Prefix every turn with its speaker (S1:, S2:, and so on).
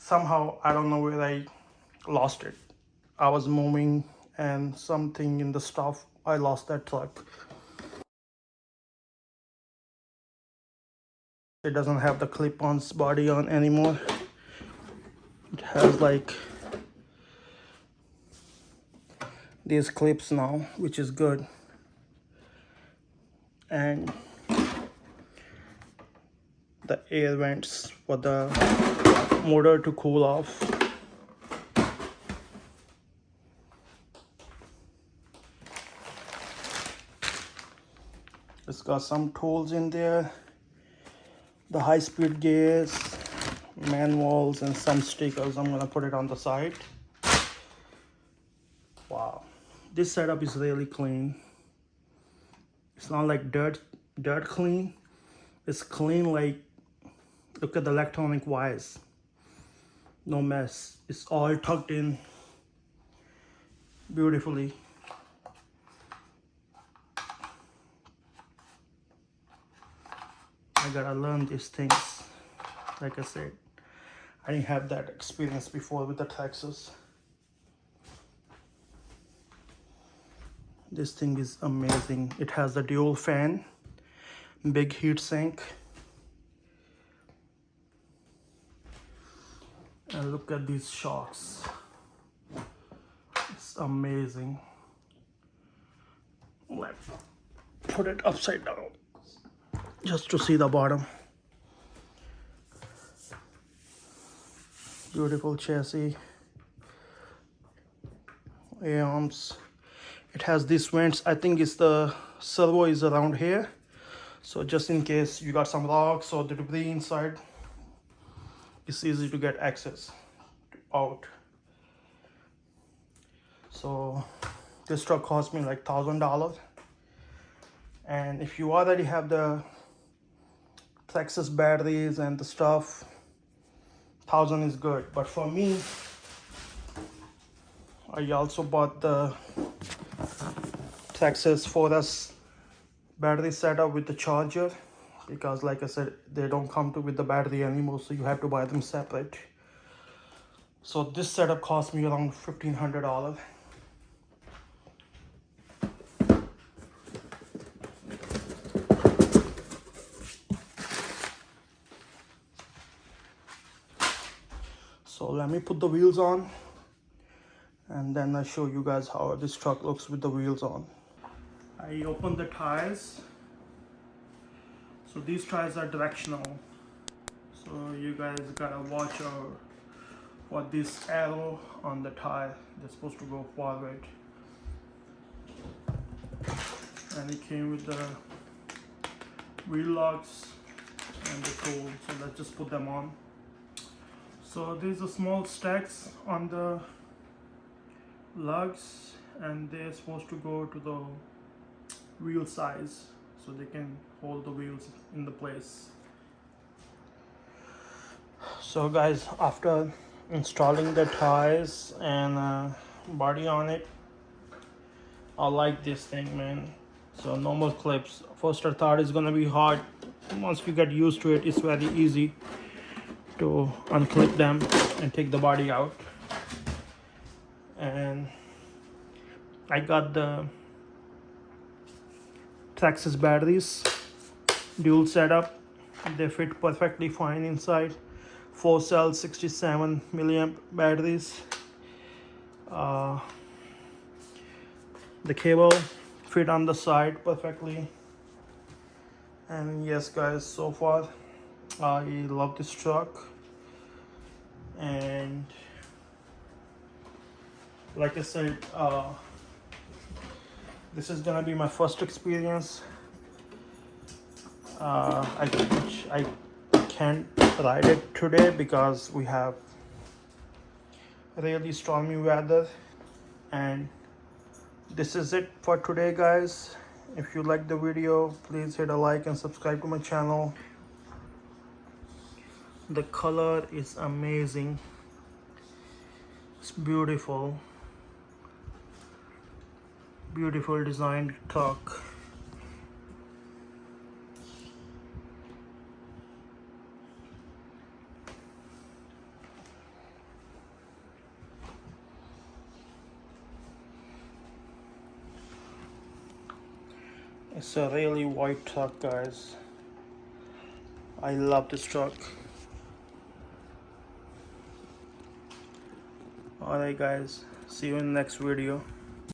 S1: somehow I don't know where I lost it. I was moving and something in the stuff, I lost that truck. It doesn't have the clip-ons body on anymore. It has like these clips now, which is good. And the air vents for the motor to cool off. It's got some tools in there, the high-speed gears, manuals, and some stickers. I'm gonna put it on the side. Wow, this setup is really clean. It's not like dirt clean. It's clean, like, look at the electronic wires. No mess. It's all tucked in beautifully. I gotta learn these things. Like I said, I didn't have that experience before with the Traxxas. This thing is amazing. It has a dual fan, big heat sink. And look at these shocks. It's amazing. Let's put it upside down just to see the bottom. Beautiful chassis. A-arms. It has these vents. I think it's the servo is around here. So just in case you got some rocks or the debris inside, it's easy to get access out. So this truck cost me like $1,000. And if you already have the Traxxas batteries and the stuff, 1,000 is good. But for me, I also bought the Traxxas 4S battery setup with the charger, because like I said, they don't come with the battery anymore, so you have to buy them separate. So this setup cost me around $1,500. So let me put the wheels on, and then I'll show you guys how this truck looks with the wheels on. I opened the tires. So these tires are directional. So you guys gotta watch out for this arrow on the tire. They're supposed to go forward. And it came with the wheel locks and the tool. So let's just put them on. So these are small stacks on the lugs, and they're supposed to go to the wheel size so they can hold the wheels in the place. So guys, after installing the tires and body on it, I like this thing, man. So normal clips, first or third is gonna be hard. Once you get used to it, it's very easy to unclip them and take the body out. And I got the Traxxas batteries, dual setup. They fit perfectly fine inside. 4 cell 67 milliamp batteries. The cable fit on the side perfectly. And yes guys, so far I love this truck. And like I said, this is gonna be my first experience. I can't ride it today because we have really stormy weather. And this is it for today, guys. If you like the video, please hit a like and subscribe to my channel. The color is amazing. It's beautiful. Beautiful designed truck. It's a really white truck, guys. I love this truck. Alright guys, see you in the next video.